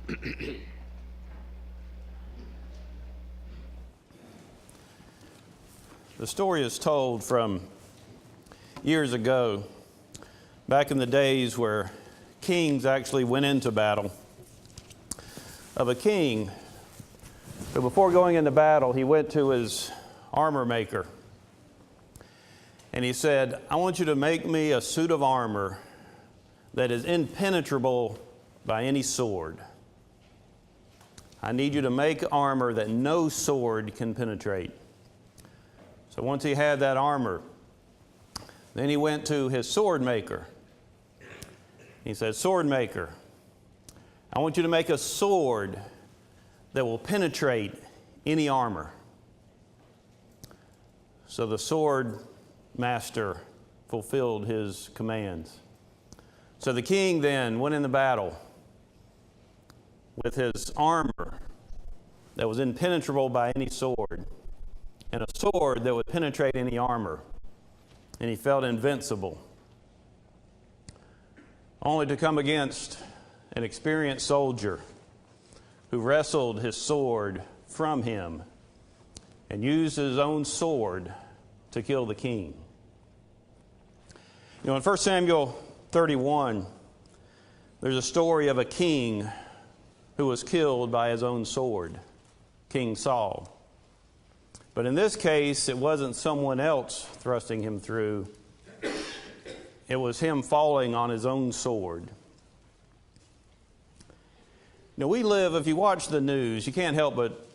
The story is told from years ago, back in the days where kings actually went into battle, of a king who before going into battle, he went to his armor maker and he said, "I want you to make me a suit of armor that is impenetrable by any sword. I need you to make armor that no sword can penetrate." So once he had that armor, then he went to his sword maker. He said, "Sword maker, I want you to make a sword that will penetrate any armor." So the sword master fulfilled his commands. So the king then went in the battle with his armor that was impenetrable by any sword, and a sword that would penetrate any armor, and he felt invincible, only to come against an experienced soldier who wrestled his sword from him and used his own sword to kill the king. You know, in 1 Samuel 31, there's a story of a king who was killed by his own sword, King Saul. But in this case, it wasn't someone else thrusting him through. It was him falling on his own sword. Now, we live, if you watch the news, you can't help but,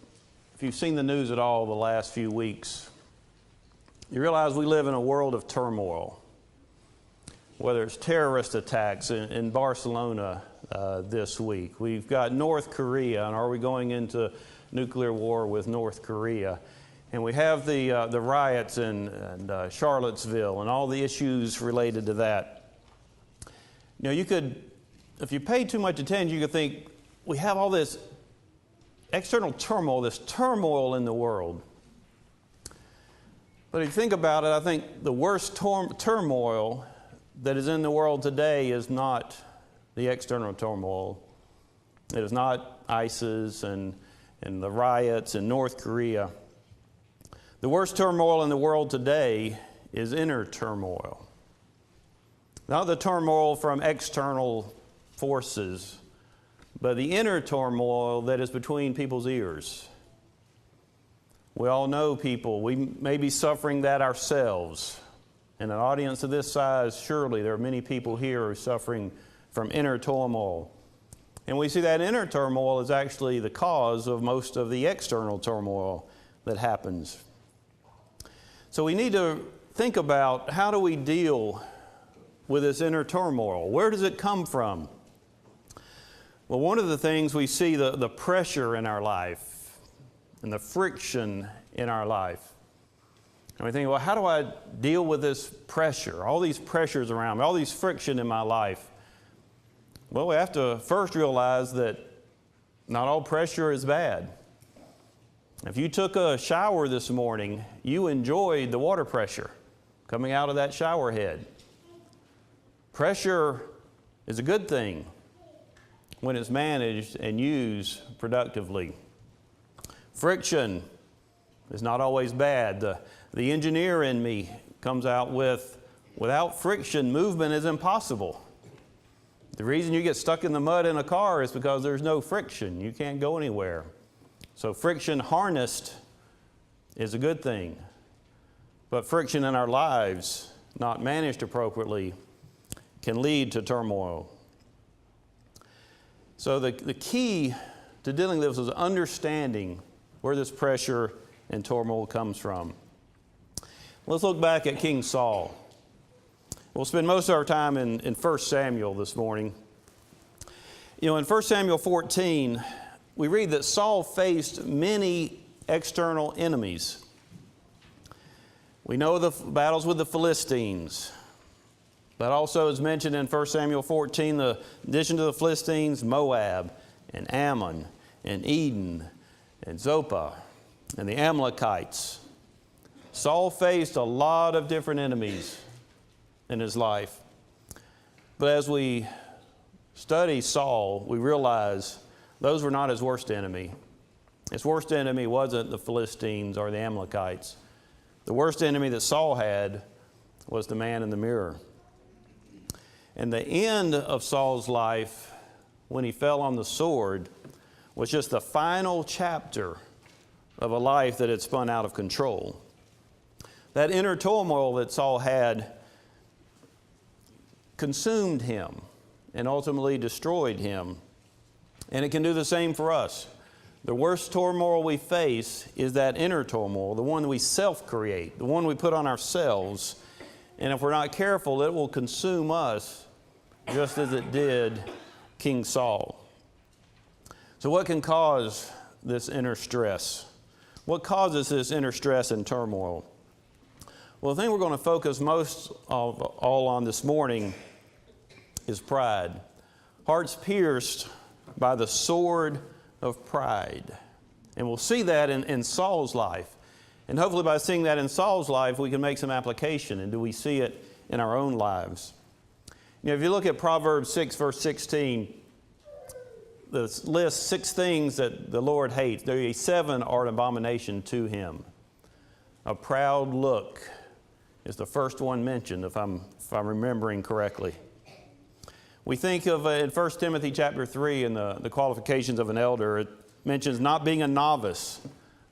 if you've seen the news at all the last few weeks, you realize we live in a world of turmoil. Whether it's terrorist attacks in Barcelona this week. We've got North Korea, and are we going into nuclear war with North Korea? And we have the riots in Charlottesville and all the issues related to that. You know, you could, if you paid too much attention, you could think we have all this external turmoil, this turmoil in the world. But if you think about it, I think the worst turmoil that is in the world today is not the external turmoil. It is not ISIS and the riots in North Korea. The worst turmoil in the world today is inner turmoil. Not the turmoil from external forces, but the inner turmoil that is between people's ears. We all know people. We may be suffering that ourselves. In an audience of this size, surely there are many people here who are suffering from inner turmoil. And we see that inner turmoil is actually the cause of most of the external turmoil that happens. So we need to think about, how do we deal with this inner turmoil? Where does it come from? Well, one of the things we see, the pressure in our life and the friction in our life. And we think, well, how do I deal with this pressure? All these pressures around me, all these friction in my life. Well, we have to first realize that not all pressure is bad. If you took a shower this morning, you enjoyed the water pressure coming out of that shower head. Pressure is a good thing when it's managed and used productively. Friction is not always bad. The engineer in me comes out with, without friction, movement is impossible. The reason you get stuck in the mud in a car is because there's no friction. You can't go anywhere. So friction harnessed is a good thing. But friction in our lives, not managed appropriately, can lead to turmoil. So the key to dealing with this is understanding where this pressure and turmoil comes from. Let's look back at King Saul. We'll spend most of our time in 1 Samuel this morning. You know, in 1 Samuel 14, we read that Saul faced many external enemies. We know the battles with the Philistines. That also is mentioned in 1 Samuel 14, in addition to the Philistines, Moab and Ammon and Edom and Zophah and the Amalekites. Saul faced a lot of different enemies in his life. But as we study Saul, we realize those were not his worst enemy. His worst enemy wasn't the Philistines or the Amalekites. The worst enemy that Saul had was the man in the mirror. And the end of Saul's life, when he fell on the sword, was just the final chapter of a life that had spun out of control. That inner turmoil that Saul had consumed him and ultimately destroyed him. And it can do the same for us. The worst turmoil we face is that inner turmoil, the one we self-create, the one we put on ourselves. And if we're not careful, it will consume us just as it did King Saul. So what can cause this inner stress? What causes this inner stress and turmoil? Well, the thing we're going to focus most of all on this morning is pride. Hearts pierced by the sword of pride. And we'll see that in Saul's life. And hopefully by seeing that in Saul's life, we can make some application. And do we see it in our own lives? You know, if you look at Proverbs 6, verse 16, it lists 6 things that the Lord hates. There are 7 are an abomination to him. A proud look is the first one mentioned, if I'm remembering correctly. We think of in 1 Timothy chapter 3 in the qualifications of an elder, it mentions not being a novice,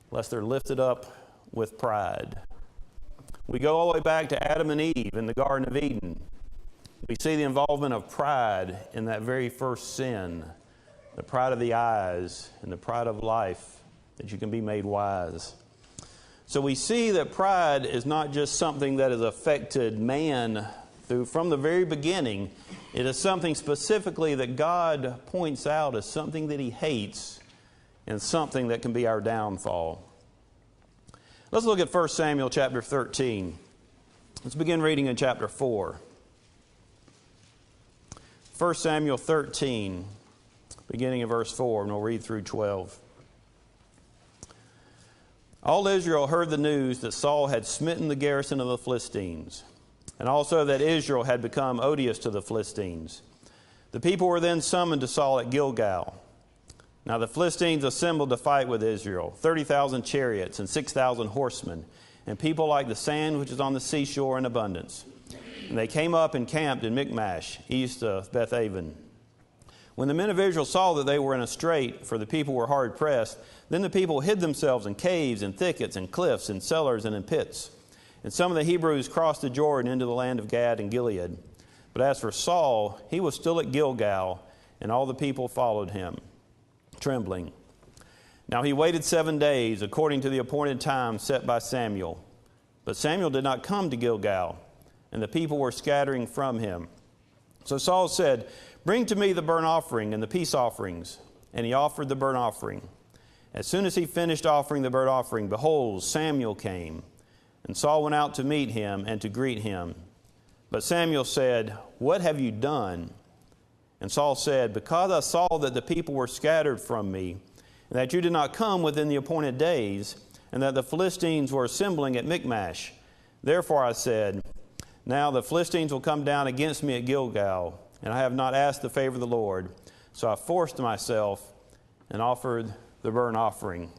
lest they're lifted up with pride. We go all the way back to Adam and Eve in the Garden of Eden. We see the involvement of pride in that very first sin, the pride of the eyes and the pride of life, that you can be made wise. So we see that pride is not just something that has affected man from the very beginning. It is something specifically that God points out as something that he hates and something that can be our downfall. Let's look at 1 Samuel chapter 13. Let's begin reading in chapter 4. 1 Samuel 13, beginning in verse 4, and we'll read through 12. All Israel heard the news that Saul had smitten the garrison of the Philistines, and also that Israel had become odious to the Philistines. The people were then summoned to Saul at Gilgal. Now the Philistines assembled to fight with Israel, 30,000 chariots and 6,000 horsemen, and people like the sand which is on the seashore in abundance. And they came up and camped in Michmash, east of Bethaven. When the men of Israel saw that they were in a strait, for the people were hard pressed, then the people hid themselves in caves and thickets and cliffs and cellars and in pits. And some of the Hebrews crossed the Jordan into the land of Gad and Gilead. But as for Saul, he was still at Gilgal, and all the people followed him, trembling. Now he waited 7 days, according to the appointed time set by Samuel. But Samuel did not come to Gilgal, and the people were scattering from him. So Saul said, "Bring to me the burnt offering and the peace offerings." And he offered the burnt offering. As soon as he finished offering the burnt offering, behold, Samuel came. And Saul went out to meet him and to greet him. But Samuel said, "What have you done?" And Saul said, "Because I saw that the people were scattered from me, and that you did not come within the appointed days, and that the Philistines were assembling at Michmash. Therefore I said, now the Philistines will come down against me at Gilgal, and I have not asked the favor of the Lord. So I forced myself and offered the burnt offering."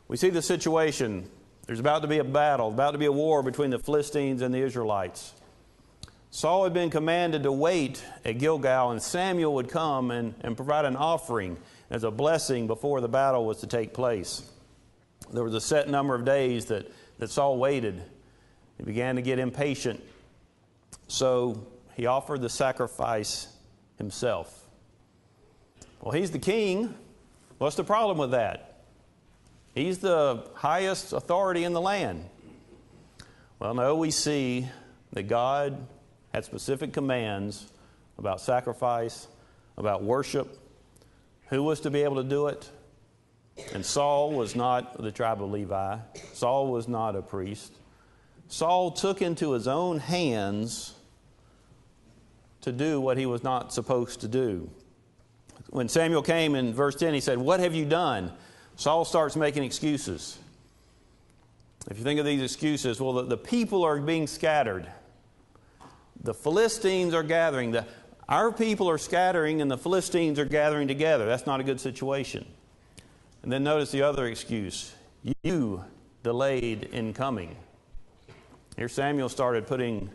We see the situation. There's about to be a battle, about to be a war between the Philistines and the Israelites. Saul had been commanded to wait at Gilgal, and Samuel would come and provide an offering as a blessing before the battle was to take place. There was a set number of days that Saul waited. He began to get impatient. So he offered the sacrifice himself. Well, he's the king. What's the problem with that? He's the highest authority in the land. Well, no, we see that God had specific commands about sacrifice, about worship, who was to be able to do it. And Saul was not the tribe of Levi. Saul was not a priest. Saul took into his own hands to do what he was not supposed to do. When Samuel came in verse 10, he said, "What have you done?" Saul starts making excuses. If you think of these excuses, well, the people are being scattered. The Philistines are gathering. Our people are scattering and the Philistines are gathering together. That's not a good situation. And then notice the other excuse. You delayed in coming. Here Samuel started putting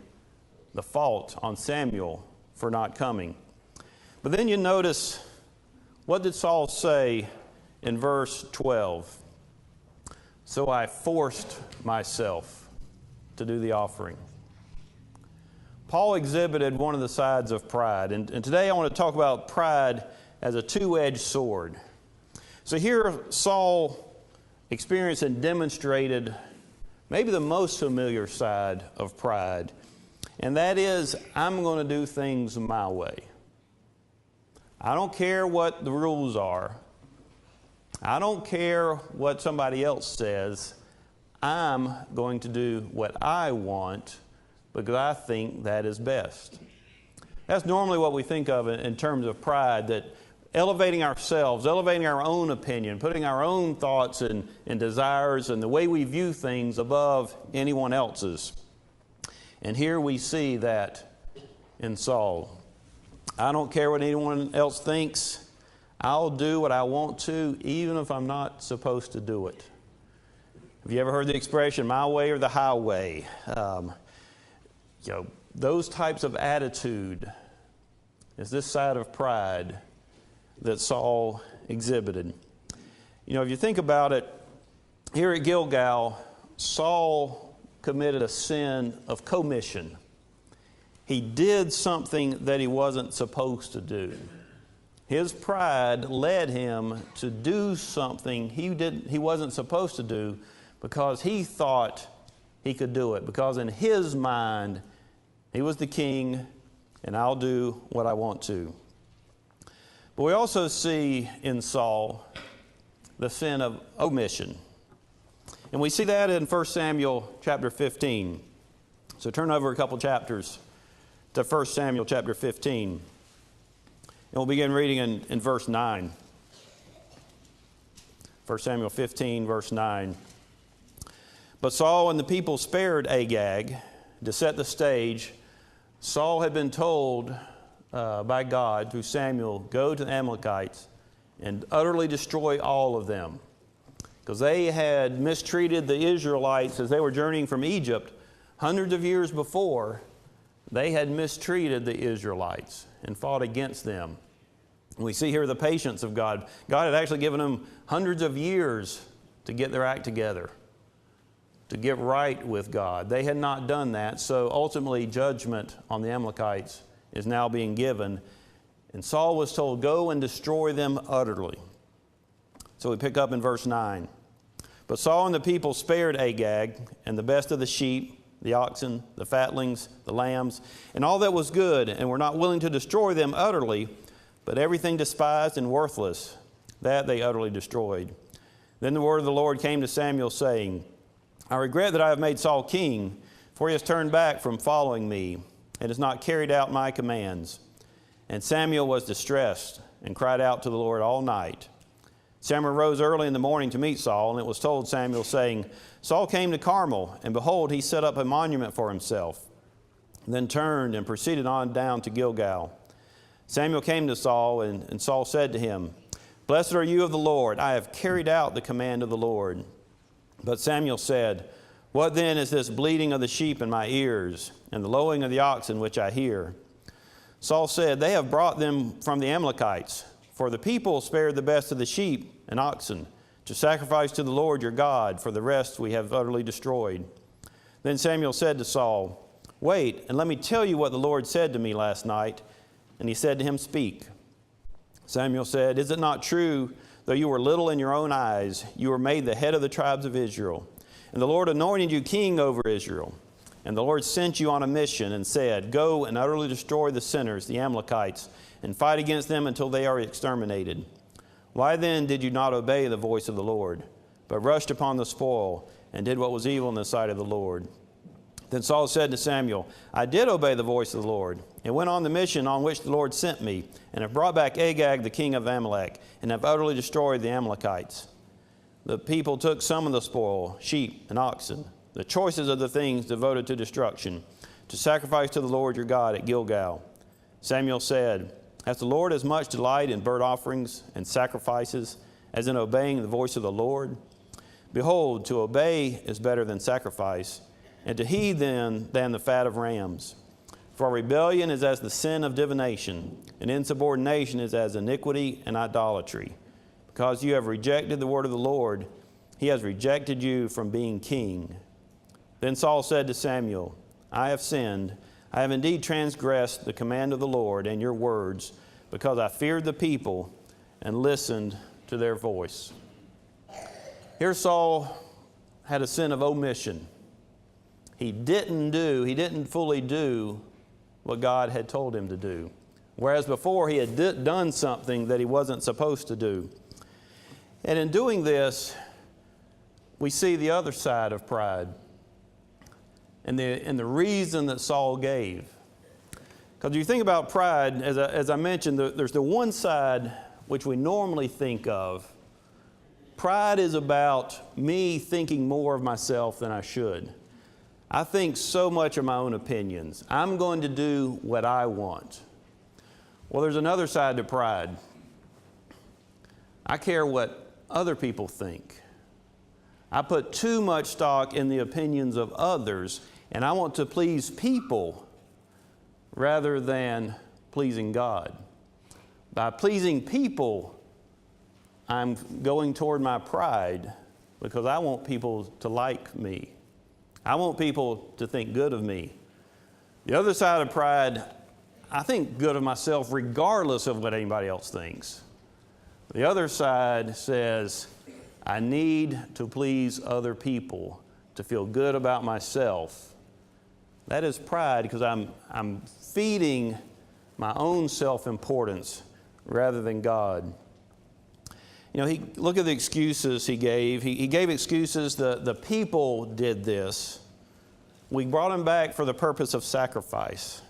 the fault on Samuel for not coming. But then you notice, what did Saul say in verse 12? So I forced myself to do the offering. Paul exhibited one of the sides of pride. And today I want to talk about pride as a two-edged sword. So here Saul experienced and demonstrated maybe the most familiar side of pride. And that is, I'm going to do things my way. I don't care what the rules are. I don't care what somebody else says. I'm going to do what I want because I think that is best. That's normally what we think of in terms of pride, that elevating ourselves, elevating our own opinion, putting our own thoughts and desires and the way we view things above anyone else's. And here we see that in Saul. I don't care what anyone else thinks. I'll do what I want to, even if I'm not supposed to do it. Have you ever heard the expression, my way or the highway? Those types of attitude is this side of pride that Saul exhibited. If you think about it, here at Gilgal, Saul committed a sin of commission. He did something that he wasn't supposed to do. His pride led him to do something he wasn't supposed to do because he thought he could do it. Because in his mind, he was the king, and I'll do what I want to. But we also see in Saul the sin of omission. And we see that in 1 Samuel chapter 15. So turn over a couple chapters to 1 Samuel chapter 15. And we'll begin reading in verse 9. 1 Samuel 15, verse 9. But Saul and the people spared Agag. To set the stage, Saul had been told by God through Samuel, go to the Amalekites and utterly destroy all of them. Because they had mistreated the Israelites as they were journeying from Egypt hundreds of years before. They had mistreated the Israelites and fought against them. And we see here the patience of God. God had actually given them hundreds of years to get their act together, to get right with God. They had not done that, so ultimately judgment on the Amalekites is now being given. And Saul was told, go and destroy them utterly. So we pick up in verse 9. But Saul and the people spared Agag and the best of the sheep, the oxen, the fatlings, the lambs, and all that was good, and were not willing to destroy them utterly, but everything despised and worthless, that they utterly destroyed. Then the word of the Lord came to Samuel, saying, I regret that I have made Saul king, for he has turned back from following me, and has not carried out my commands. And Samuel was distressed, and cried out to the Lord all night. Samuel rose early in the morning to meet Saul, and it was told Samuel, saying, Saul came to Carmel, and behold, he set up a monument for himself, and then turned and proceeded on down to Gilgal. Samuel came to Saul, and Saul said to him, Blessed are you of the Lord, I have carried out the command of the Lord. But Samuel said, What then is this bleating of the sheep in my ears, and the lowing of the oxen which I hear? Saul said, They have brought them from the Amalekites, for the people spared the best of the sheep and oxen, to sacrifice to the Lord your God, for the rest we have utterly destroyed. Then Samuel said to Saul, Wait, and let me tell you what the Lord said to me last night. And he said to him, Speak. Samuel said, Is it not true, though you were little in your own eyes, you were made the head of the tribes of Israel? And the Lord anointed you king over Israel. And the Lord sent you on a mission and said, Go and utterly destroy the sinners, the Amalekites, and fight against them until they are exterminated. Why then did you not obey the voice of the Lord, but rushed upon the spoil and did what was evil in the sight of the Lord? Then Saul said to Samuel, I did obey the voice of the Lord, and went on the mission on which the Lord sent me, and have brought back Agag the king of Amalek, and have utterly destroyed the Amalekites. The people took some of the spoil, sheep and oxen, the choicest of the things devoted to destruction, to sacrifice to the Lord your God at Gilgal. Samuel said, "As the Lord has much delight in burnt offerings and sacrifices, as in obeying the voice of the Lord, behold, to obey is better than sacrifice, and to heed than the fat of rams. For rebellion is as the sin of divination, and insubordination is as iniquity and idolatry. Because you have rejected the word of the Lord, he has rejected you from being king." Then Saul said to Samuel, "I have sinned. I have indeed transgressed the command of the Lord and your words, because I feared the people and listened to their voice." Here Saul had a sin of omission. He didn't fully do what God had told him to do. Whereas before he had done something that he wasn't supposed to do. And in doing this, we see the other side of pride and the reason that Saul gave. Because you think about pride, as I mentioned, there's the one side which we normally think of. Pride is about me thinking more of myself than I should. I think so much of my own opinions. I'm going to do what I want. Well, there's another side to pride. I care what other people think. I put too much stock in the opinions of others, and I want to please people rather than pleasing God. By pleasing people, I'm going toward my pride because I want people to like me. I want people to think good of me. The other side of pride, I think good of myself regardless of what anybody else thinks. The other side says, I need to please other people to feel good about myself. That is pride because I'm feeding my own self-importance rather than God. You know, look at the excuses he gave. He gave excuses. The people did this. We brought him back for the purpose of sacrifice.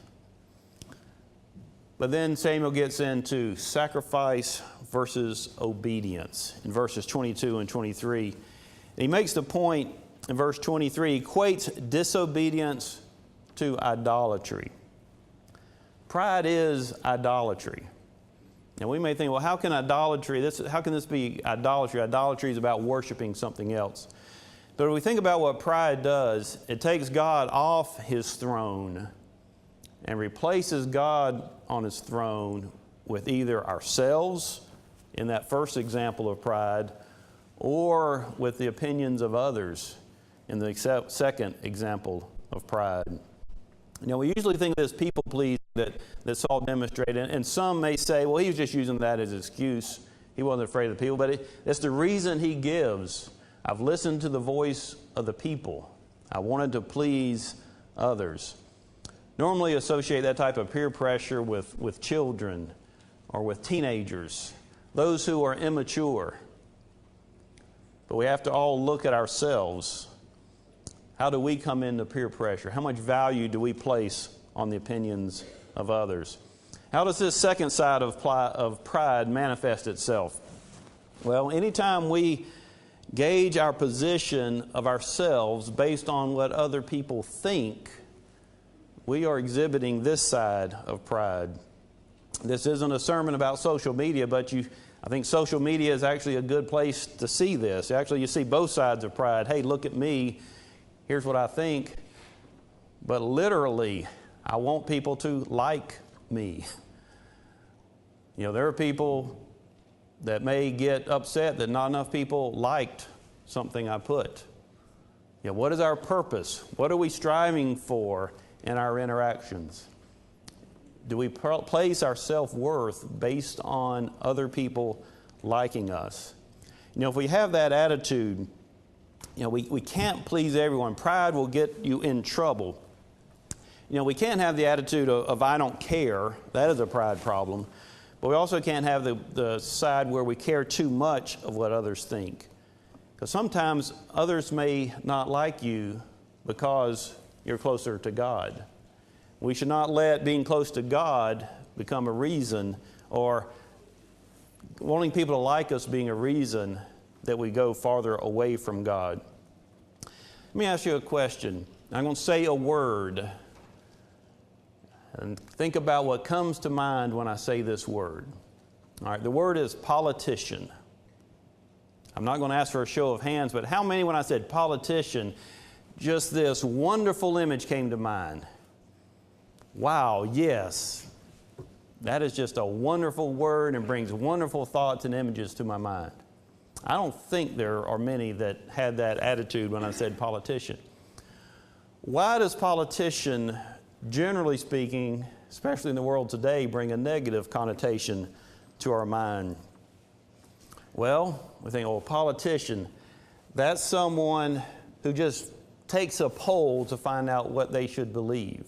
But then Samuel gets into sacrifice versus obedience in verses 22 and 23. And he makes the point in verse 23, equates disobedience to idolatry. Pride is idolatry. And we may think, well, how can this be idolatry? Idolatry is about worshiping something else. But when we think about what pride does, it takes God off his throne and replaces God on his throne with either ourselves, in that first example of pride, or with the opinions of others in the second example of pride. You know, we usually think of this people pleasing that Saul demonstrated, and some may say, well, he was just using that as an excuse. He wasn't afraid of the people, but it's the reason he gives. I've listened to the voice of the people. I wanted to please others. Normally associate that type of peer pressure with children or with teenagers, those who are immature. But we have to all look at ourselves. How do we come into peer pressure? How much value do we place on the opinions of others? How does this second side of pride manifest itself? Well, anytime we gauge our position of ourselves based on what other people think, we are exhibiting this side of pride. This isn't a sermon about social media, but I think social media is actually a good place to see this. Actually, you see both sides of pride. Hey, look at me. Here's what I think. But literally, I want people to like me. You know, there are people that may get upset that not enough people liked something I put. You know, what is our purpose? What are we striving for in our interactions? Do we place our self-worth based on other people liking us? You know, if we have that attitude, you know, we can't please everyone. Pride will get you in trouble. You know, we can't have the attitude of I don't care. That is a pride problem. But we also can't have the side where we care too much of what others think. Because sometimes others may not like you because you're closer to God. We should not let being close to God become a reason, or wanting people to like us being a reason that we go farther away from God. Let me ask you a question. I'm going to say a word. And think about what comes to mind when I say this word. All right, the word is politician. I'm not going to ask for a show of hands, but how many, when I said politician, just this wonderful image came to mind? Wow, yes. That is just a wonderful word and brings wonderful thoughts and images to my mind. I don't think there are many that had that attitude when I said politician. Why does politician, generally speaking, especially in the world today, bring a negative connotation to our mind? Well, we think, oh, politician, that's someone who just takes a poll to find out what they should believe,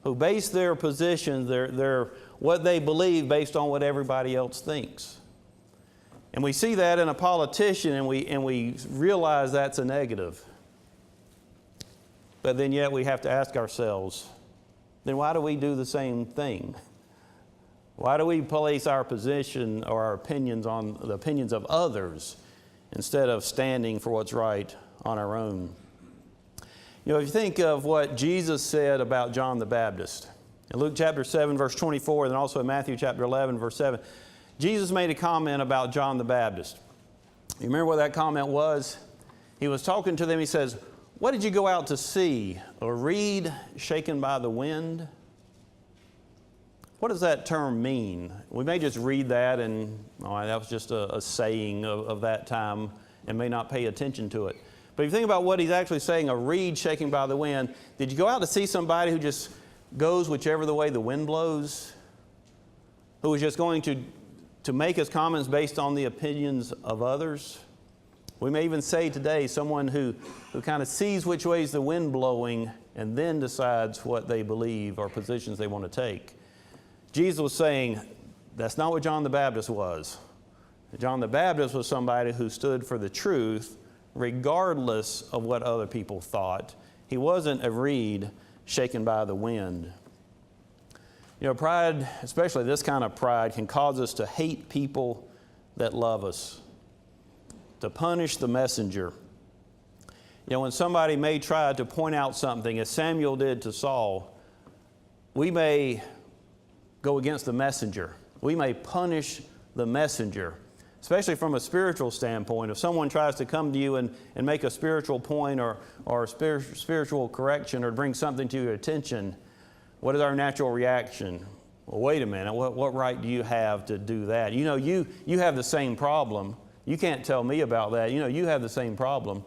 who base their positions, their what they believe based on what everybody else thinks. And we see that in a politician, and we realize that's a negative. But then yet we have to ask ourselves, then why do we do the same thing? Why do we place our position or our opinions on the opinions of others instead of standing for what's right on our own? You know, if you think of what Jesus said about John the Baptist, in Luke chapter 7, verse 24, and also in Matthew chapter 11, verse 7, Jesus made a comment about John the Baptist. You remember what that comment was? He was talking to them. He says, "What did you go out to see? A reed shaken by the wind?" What does that term mean? We may just read that and that was just a saying of that time and may not pay attention to it. But if you think about what he's actually saying, a reed shaken by the wind, did you go out to see somebody who just goes whichever the way the wind blows? Who is just going to make his comments based on the opinions of others? We may even say today someone who kind of sees which way is the wind blowing and then decides what they believe or positions they want to take. Jesus was saying that's not what John the Baptist was. John the Baptist was somebody who stood for the truth regardless of what other people thought. He wasn't a reed shaken by the wind. You know, pride, especially this kind of pride, can cause us to hate people that love us, to punish the messenger. You know, when somebody may try to point out something, as Samuel did to Saul, we may go against the messenger. We may punish the messenger, especially from a spiritual standpoint. If someone tries to come to you and make a spiritual point or a spiritual correction or bring something to your attention, what is our natural reaction? Well, wait a minute, what right do you have to do that? You know, you have the same problem. You can't tell me about that. You know, you have the same problem.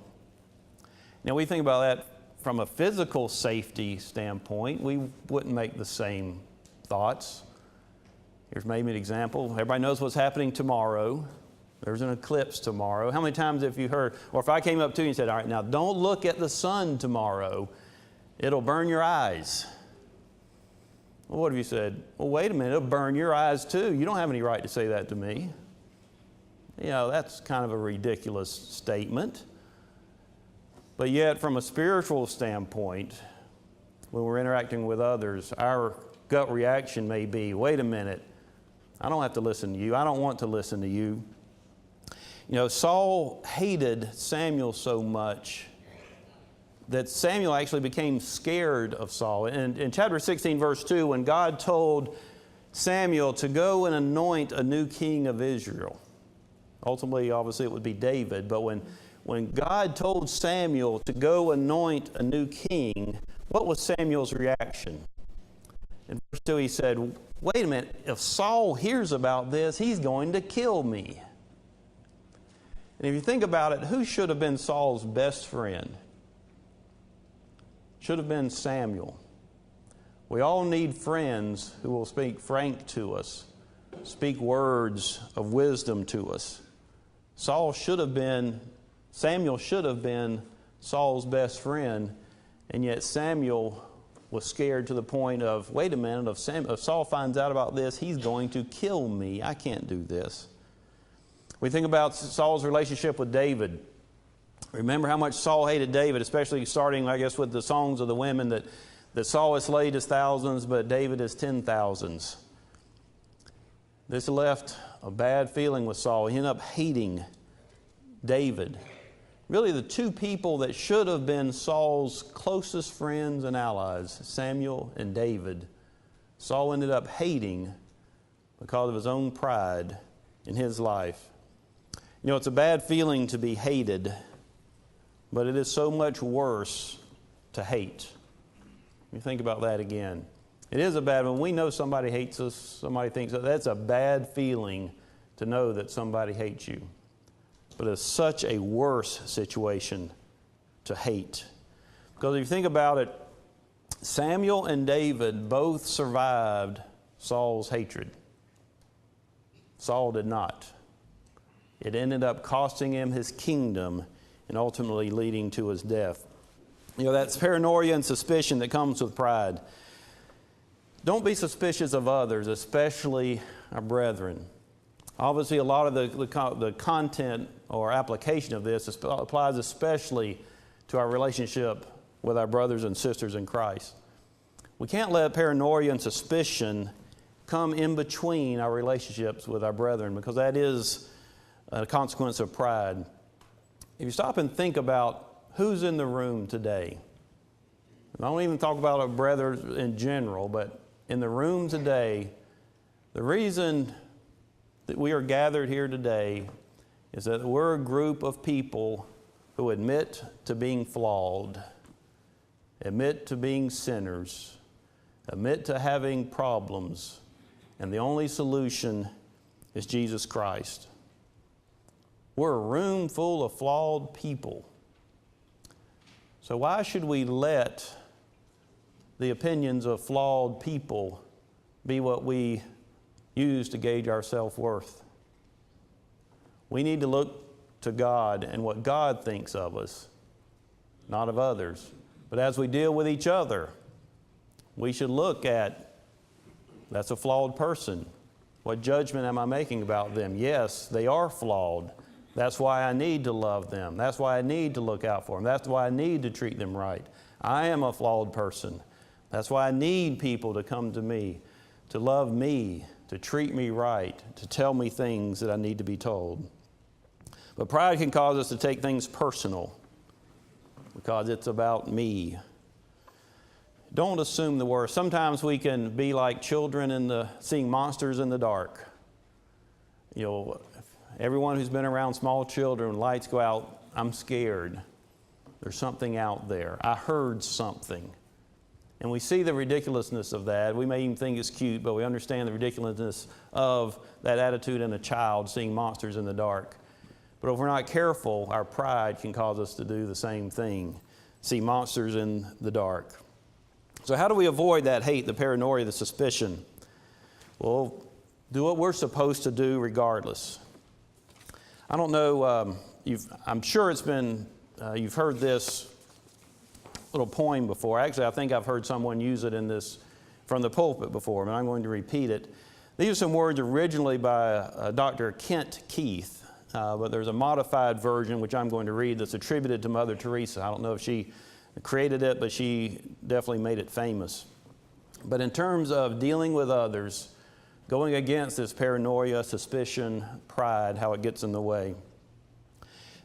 Now, we think about that from a physical safety standpoint. We wouldn't make the same thoughts. Here's maybe an example. Everybody knows what's happening tomorrow. There's an eclipse tomorrow. How many times have you heard, or if I came up to you and said, all right, now don't look at the sun tomorrow. It'll burn your eyes. Well, what have you said? Well, wait a minute, it'll burn your eyes too. You don't have any right to say that to me. You know, that's kind of a ridiculous statement. But yet, from a spiritual standpoint, when we're interacting with others, our gut reaction may be, wait a minute, I don't have to listen to you. I don't want to listen to you. You know, Saul hated Samuel so much that Samuel actually became scared of Saul. And in chapter 16, verse 2, when God told Samuel to go and anoint a new king of Israel, ultimately, obviously, it would be David, but when God told Samuel to go anoint a new king, what was Samuel's reaction? In verse 2, he said, wait a minute, if Saul hears about this, he's going to kill me. And if you think about it, who should have been Saul's best friend? Should have been Samuel. We all need friends who will speak frank to us, speak words of wisdom to us. Samuel should have been Saul's best friend, and yet Samuel was scared to the point of, wait a minute, if Saul finds out about this, he's going to kill me. I can't do this. We think about Saul's relationship with David. Remember how much Saul hated David, especially starting, I guess, with the songs of the women that Saul has slayed his thousands, but David his 10,000s. This left a bad feeling with Saul. He ended up hating David. Really, the two people that should have been Saul's closest friends and allies, Samuel and David, Saul ended up hating because of his own pride in his life. You know, it's a bad feeling to be hated, but it is so much worse to hate. You think about that again. It is a bad, when we know somebody hates us, somebody thinks that's a bad feeling to know that somebody hates you. But it's such a worse situation to hate. Because if you think about it, Samuel and David both survived Saul's hatred. Saul did not. It ended up costing him his kingdom and ultimately leading to his death. You know, that's paranoia and suspicion that comes with pride. Don't be suspicious of others, especially our brethren. Obviously, a lot of the content or application of this applies especially to our relationship with our brothers and sisters in Christ. We can't let paranoia and suspicion come in between our relationships with our brethren, because that is a consequence of pride. If you stop and think about who's in the room today, and I don't even talk about our brothers in general, but in the room today, the reason that we are gathered here today is that we're a group of people who admit to being flawed, admit to being sinners, admit to having problems, and the only solution is Jesus Christ. We're a room full of flawed people. So why should we let the opinions of flawed people be what we use to gauge our self-worth? We need to look to God and what God thinks of us, not of others. But as we deal with each other, we should look at, that's a flawed person. What judgment am I making about them? Yes, they are flawed. That's why I need to love them. That's why I need to look out for them. That's why I need to treat them right. I am a flawed person. That's why I need people to come to me, to love me, to treat me right, to tell me things that I need to be told. But pride can cause us to take things personal because it's about me. Don't assume the worst. Sometimes we can be like children seeing monsters in the dark. You know, everyone who's been around small children, lights go out, I'm scared. There's something out there. I heard something. And we see the ridiculousness of that. We may even think it's cute, but we understand the ridiculousness of that attitude in a child seeing monsters in the dark. But if we're not careful, our pride can cause us to do the same thing, see monsters in the dark. So how do we avoid that hate, the paranoia, the suspicion? Well, do what we're supposed to do regardless. I don't know, I'm sure you've heard this little poem before. Actually, I think I've heard someone use it from the pulpit before, but I'm going to repeat it. These are some words originally by Dr. Kent Keith, but there's a modified version which I'm going to read that's attributed to Mother Teresa. I don't know if she created it, but she definitely made it famous. But in terms of dealing with others, going against this paranoia, suspicion, pride, how it gets in the way.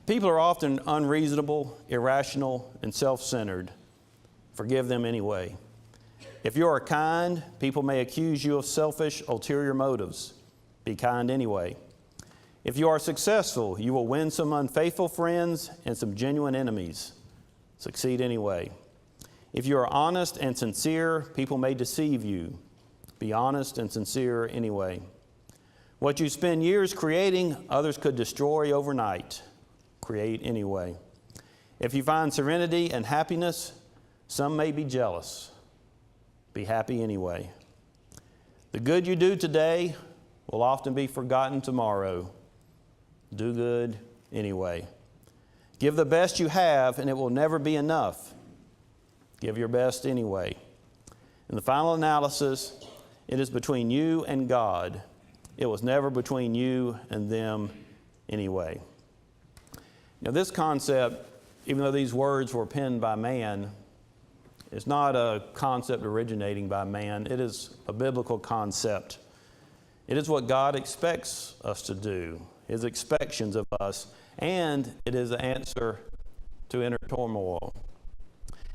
People are often unreasonable, irrational, and self-centered. Forgive them anyway. If you are kind, people may accuse you of selfish, ulterior motives. Be kind anyway. If you are successful, you will win some unfaithful friends and some genuine enemies. Succeed anyway. If you are honest and sincere, people may deceive you. Be honest and sincere anyway. What you spend years creating, others could destroy overnight. Create anyway. If you find serenity and happiness, some may be jealous. Be happy anyway. The good you do today will often be forgotten tomorrow. Do good anyway. Give the best you have, and it will never be enough. Give your best anyway. In the final analysis, it is between you and God. It was never between you and them anyway. Now, this concept, even though these words were penned by man, is not a concept originating by man. It is a biblical concept. It is what God expects us to do, His expectations of us, and it is the answer to inner turmoil.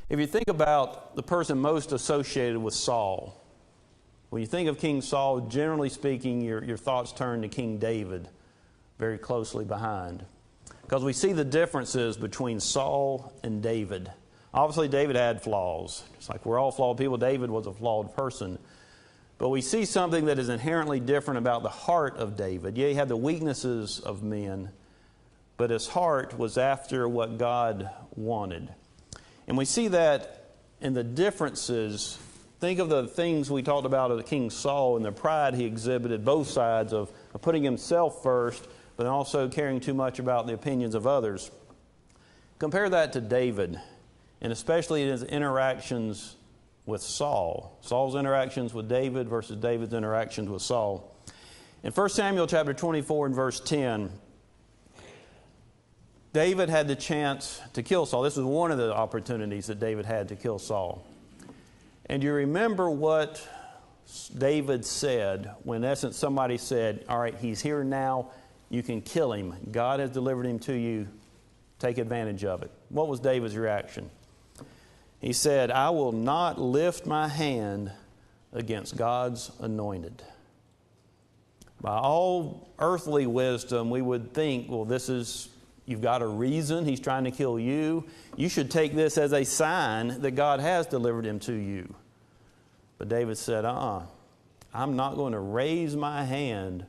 If you think about the person most associated with Saul, When you think of King Saul, generally speaking, your thoughts turn to King David very closely behind. Because we see the differences between Saul and David. Obviously, David had flaws. Just like we're all flawed people, David was a flawed person. But we see something that is inherently different about the heart of David. Yeah, he had the weaknesses of men, but his heart was after what God wanted. And we see that in the differences. Think of the things we talked about of King Saul and the pride he exhibited, both sides of putting himself first, but also caring too much about the opinions of others. Compare that to David, and especially his interactions with Saul. Saul's interactions with David versus David's interactions with Saul. In 1 Samuel chapter 24 and verse 10, David had the chance to kill Saul. This was one of the opportunities that David had to kill Saul. And you remember what David said when, in essence, somebody said, all right, he's here now, you can kill him. God has delivered him to you. Take advantage of it. What was David's reaction? He said, I will not lift my hand against God's anointed. By all earthly wisdom, we would think, well, you've got a reason he's trying to kill you. You should take this as a sign that God has delivered him to you. But David said, I'm not going to raise my hand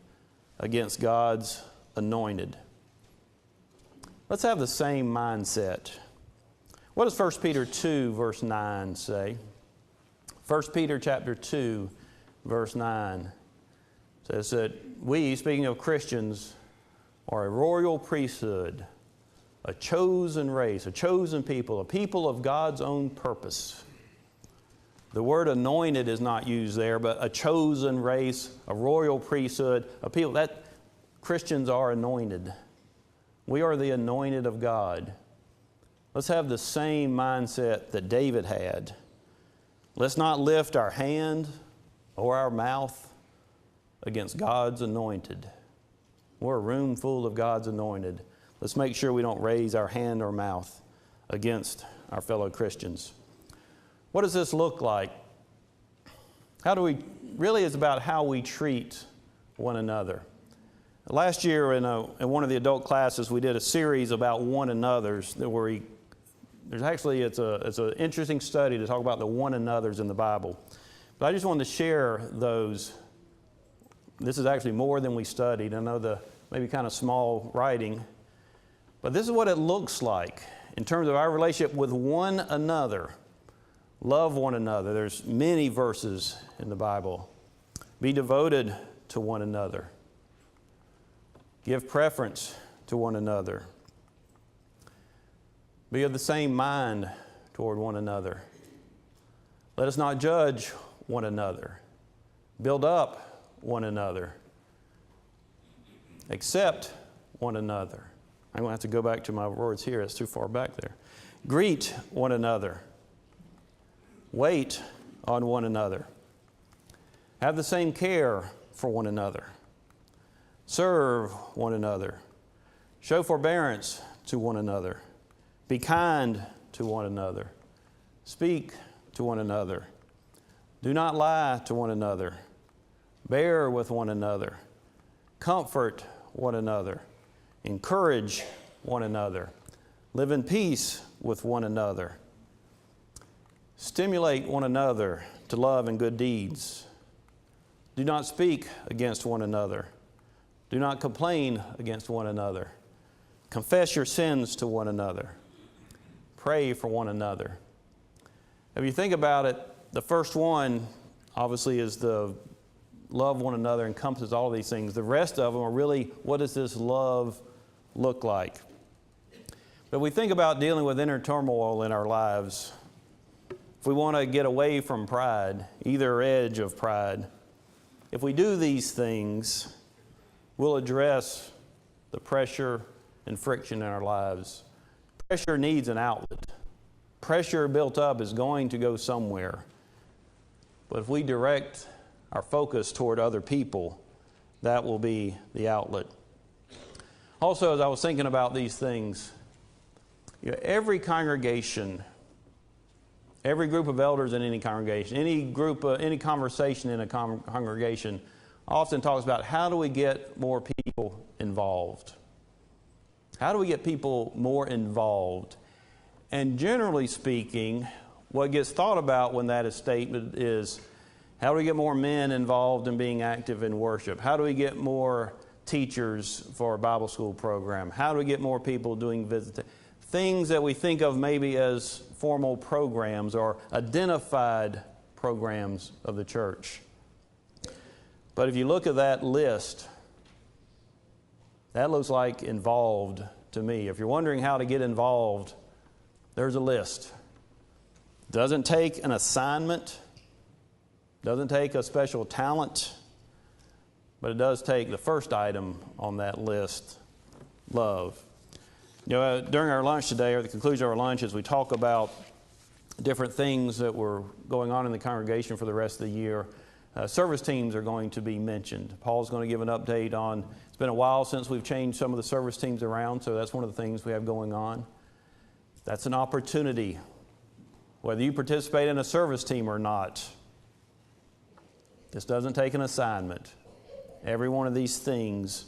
against God's anointed. Let's have the same mindset. What does 1 Peter 2, verse 9 say? 1 Peter chapter 2, verse 9 says that we, speaking of Christians, are a royal priesthood, a chosen race, a chosen people, a people of God's own purpose. The word anointed is not used there, but a chosen race, a royal priesthood, a people. That Christians are anointed. We are the anointed of God. Let's have the same mindset that David had. Let's not lift our hand or our mouth against God's anointed. We're a room full of God's anointed. Let's make sure we don't raise our hand or mouth against our fellow Christians. What does this look like? Really it's about how we treat one another. Last year in one of the adult classes, we did a series about one another's where it's an interesting study to talk about the one another's in the Bible. But I just wanted to share those. This is actually more than we studied. I know the maybe kind of small writing. But this is what it looks like in terms of our relationship with one another. Love one another. There's many verses in the Bible. Be devoted to one another. Give preference to one another. Be of the same mind toward one another. Let us not judge one another. Build up one another. Accept one another. I'm going to have to go back to my words here. It's too far back there. Greet one another. Wait on one another. Have the same care for one another. Serve one another. Show forbearance to one another. Be kind to one another. Speak to one another. Do not lie to one another. Bear with one another. Comfort one another. Encourage one another. Live in peace with one another. Stimulate one another to love and good deeds. Do not speak against one another. Do not complain against one another. Confess your sins to one another. Pray for one another. If you think about it, the first one obviously is the love one another, encompasses all these things. The rest of them are really, what does this love look like? But we think about dealing with inner turmoil in our lives. If we want to get away from pride, either edge of pride, if we do these things, we'll address the pressure and friction in our lives. Pressure needs an outlet. Pressure built up is going to go somewhere. But if we direct our focus toward other people, that will be the outlet. Also, as I was thinking about these things, every congregation Every group of elders in any congregation, any conversation in a congregation often talks about how do we get more people involved? How do we get people more involved? And generally speaking, what gets thought about when that is statement is, how do we get more men involved in being active in worship? How do we get more teachers for our Bible school program? How do we get more people doing visiting? Things that we think of maybe as formal programs or identified programs of the church. But if you look at that list, that looks like involved to me. If you're wondering how to get involved, there's a list. Doesn't take an assignment, doesn't take a special talent, but it does take the first item on that list, love. During our lunch today, or the conclusion of our lunch, as we talk about different things that were going on in the congregation for the rest of the year, service teams are going to be mentioned. Paul's going to give an update on, it's been a while since we've changed some of the service teams around, so that's one of the things we have going on. That's an opportunity, whether you participate in a service team or not. This doesn't take an assignment. Every one of these things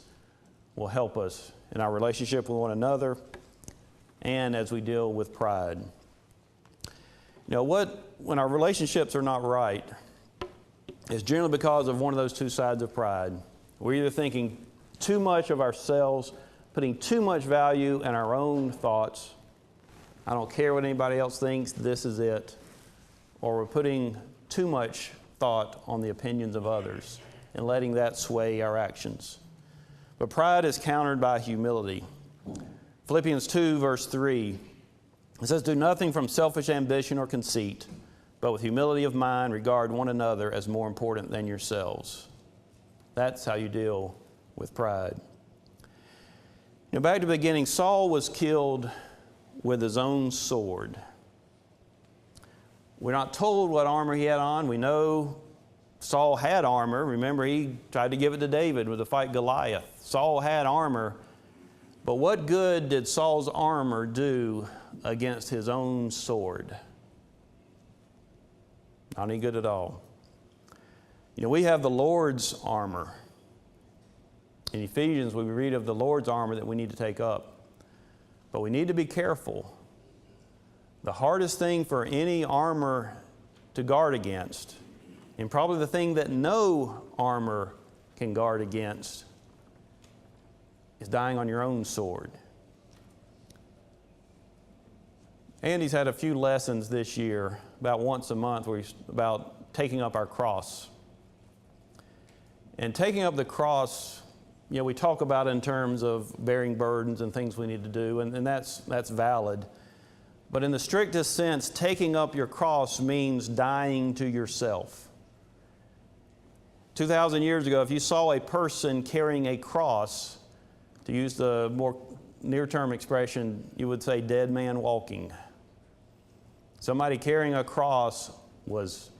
will help us in our relationship with one another and as we deal with pride. When our relationships are not right, it's generally because of one of those two sides of pride. We're either thinking too much of ourselves, putting too much value in our own thoughts. I don't care what anybody else thinks, this is it. Or we're putting too much thought on the opinions of others and letting that sway our actions. But pride is countered by humility. Philippians 2, verse 3, it says, "Do nothing from selfish ambition or conceit, but with humility of mind regard one another as more important than yourselves." That's how you deal with pride. Back to the beginning, Saul was killed with his own sword. We're not told what armor he had on. We know Saul had armor. Remember, he tried to give it to David to fight Goliath. Saul had armor. But what good did Saul's armor do against his own sword? Not any good at all. We have the Lord's armor. In Ephesians, we read of the Lord's armor that we need to take up. But we need to be careful. The hardest thing for any armor to guard against, and probably the thing that no armor can guard against, is dying on your own sword. Andy's had a few lessons this year, about once a month, about taking up our cross. And taking up the cross, we talk about it in terms of bearing burdens and things we need to do, and that's valid. But in the strictest sense, taking up your cross means dying to yourself. 2,000 years ago, if you saw a person carrying a cross, to use the more near-term expression, you would say dead man walking. Somebody carrying a cross was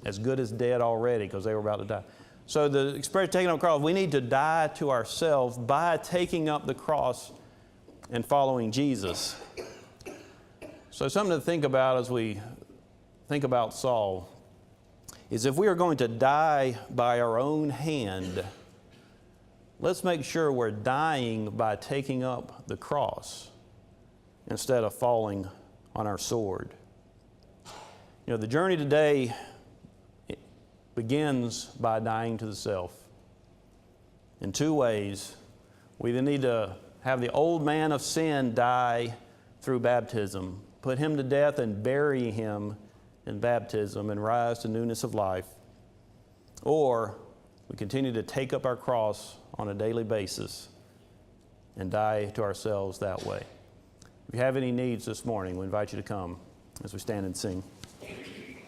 as good as dead already because they were about to die. So the expression taking up a cross, we need to die to ourselves by taking up the cross and following Jesus. So something to think about as we think about Saul is if we are going to die by our own hand, let's make sure we're dying by taking up the cross instead of falling on our sword. The journey today begins by dying to the self. In two ways. We then need to have the old man of sin die through baptism, put him to death and bury him in baptism and rise to newness of life. Or we continue to take up our cross on a daily basis and die to ourselves that way. If you have any needs this morning, we invite you to come as we stand and sing.